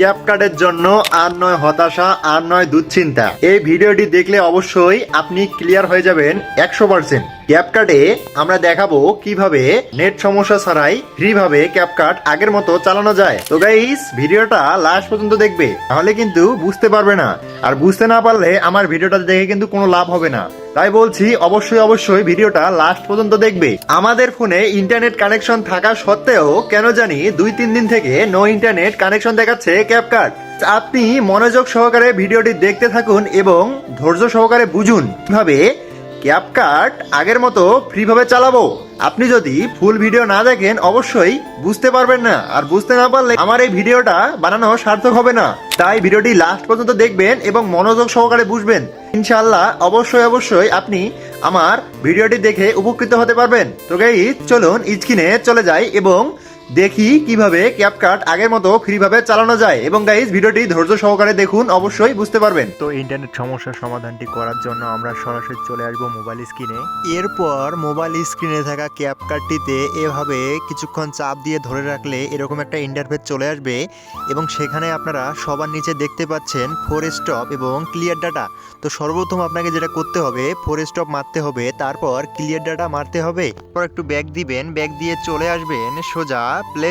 ক্যাপকাটের জন্য আর নয় হতাশা, আর নয় দুশ্চিন্তা। এই ভিডিওটি দেখলে অবশ্যই আপনি ক্লিয়ার হয়ে যাবেন 100%। ক্যাপকাটে আমরা দেখাবো কিভাবে নেট সমস্যা ছাড়াই ফ্রি ভাবে ক্যাপকাট আগের মতো চালানো যায়। তো গাইস, ভিডিওটা লাস্ট পর্যন্ত দেখবে, তাহলে কিন্তু বুঝতে পারবে না। আর বুঝতে না পারলে আমার ভিডিওটা দেখে কিন্তু কোনো লাভ হবে না। তাই বলছি অবশ্যই ভিডিওটা লাস্ট পর্যন্ত দেখবে। আমাদের ফোনে ইন্টারনেট কানেকশন থাকা সত্ত্বেও কেন জানি 2-3 দিন থেকে নো ইন্টারনেট কানেকশন দেখাচ্ছে ক্যাপকাট। আপনি মনোযোগ সহকারে ভিডিওটি দেখতে থাকুন এবং ধৈর্য সহকারে বুঝুন কিভাবে ক্যাপকাট আগের মতো ফ্রি ভাবে চালাবো। আপনি যদি ফুল ভিডিও না দেখেন অবশ্যই বুঝতে পারবেন না, আর বুঝতে না পারলে আমার এই ভিডিওটা বানানো সার্থক হবে না। তাই ভিডিওটি লাস্ট পর্যন্ত দেখবেন এবং মনোযোগ সহকারে বুঝবেন। ইনশাআল্লাহ অবশ্যই আপনি আমার ভিডিওটি দেখে উপকৃত হতে পারবেন। তো গাইস, চলুন স্ক্রিনে চলে যাই এবং দেখি কিভাবে ক্যাপকাট আগের মতো ফ্রি ভাবে চালানো যায়। এবং গাইস, ভিডিওটি ধৈর্য সহকারে দেখুন, অবশ্যই বুঝতে পারবেন। তো ইন্টারনেট সমস্যার সমাধানটি করার জন্য আমরা সরাসরি চলে আসব মোবাইল স্ক্রিনে। এরপর মোবাইল স্ক্রিনে থাকা ক্যাপকাটটিতে এভাবে কিছুক্ষণ চাপ দিয়ে ধরে রাখলে এরকম একটা ইন্টারফেস চলে আসবে এবং সেখানে আপনারা সবার নিচে দেখতে পাচ্ছেন 4 স্টপ এবং ক্লিয়ার ডাটা। তো সর্বপ্রথম আপনাকে যেটা করতে হবে, 4 স্টপ মারতে হবে, তারপর ক্লিয়ার ডাটা মারতে হবে। তারপর একটু ব্যাক দিবেন, ব্যাক দিয়ে চলে আসবেন সোজা প্লে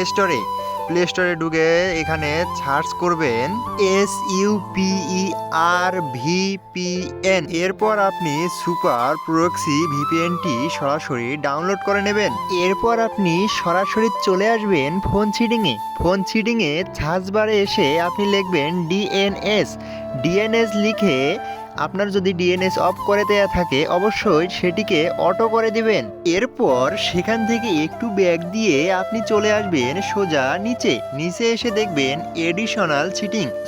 স্টোরে ঢুকে এখানে সার্চ করবেন SUPERVPN। এরপর আপনি সুপার প্রক্সি ভিপিএনটি সরাসরি ডাউনলোড করে নেবেন। এরপর আপনি সরাসরি চলে আসবেন ফোন সিটিংয়ে সার্চ বারে এসে আপনি লিখবেন ডিএনএস লিখে আপনার যদি ডিএনএস অফ করে দেয়া থাকে অবশ্যই সেটিকে অটো করে দিবেন। এরপর সেখান থেকে একটু ব্যাক দিয়ে আপনি চলে আসবেন সোজা নিচে এসে দেখবেন এডিশনাল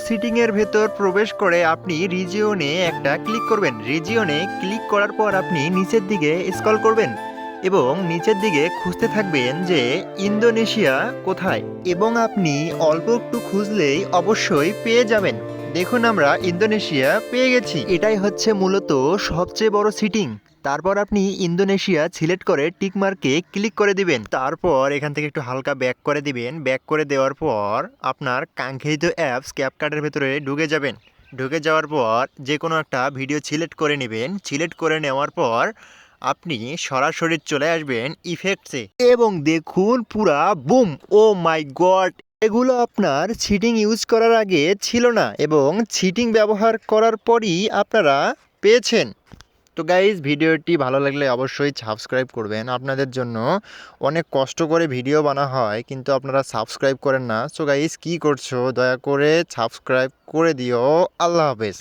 সিটিং এর ভেতর প্রবেশ করে আপনি রিজিয়নে একটা ক্লিক করবেন। রিজিয়নে ক্লিক করার পর আপনি নিচের দিকে স্ক্রল করবেন এবং নিচের দিকে খুঁজতে থাকবেন যে ইন্দোনেশিয়া কোথায়, এবং আপনি অল্প একটু খুঁজলেই অবশ্যই পেয়ে যাবেন। দেখুন, আমরা ইন্দোনেশিয়া পেয়ে গেছি। এটাই হচ্ছে মূলত সবচেয়ে বড় সিটিং। তারপর আপনি ইন্দোনেশিয়া সিলেক্ট করে টিক মার্কে ক্লিক করে দিবেন। তারপর এখান থেকে একটু হালকা ব্যাক করে দিবেন। ব্যাক করে দেওয়ার পর আপনার কাঙ্ক্ষিত অ্যাপস ক্যাপকাটের ভেতরে ঢুকে যাবেন। ঢুকে যাওয়ার পর যে কোনো একটা ভিডিও সিলেক্ট করে নেবেন। সিলেক্ট করে নেওয়ার পর আপনি সরাসরি চলে আসবেন ইফেক্টসে এবং দেখুন পুরা বুম, ও মাই গড! এগুলো আপনার চিটিং ইউজ করার আগে ছিল না এবং চিটিং ব্যবহার করার পরই আপনারা পেয়েছেন। তো গাইজ, ভিডিওটি ভালো লাগলে অবশ্যই সাবস্ক্রাইব করবেন। আপনাদের জন্য অনেক কষ্ট করে ভিডিও বানা হয় কিন্তু আপনারা সাবস্ক্রাইব করেন না। সো গাইজ, কী করছো? দয়া করে সাবস্ক্রাইব করে দিও। আল্লাহ হাফেজ।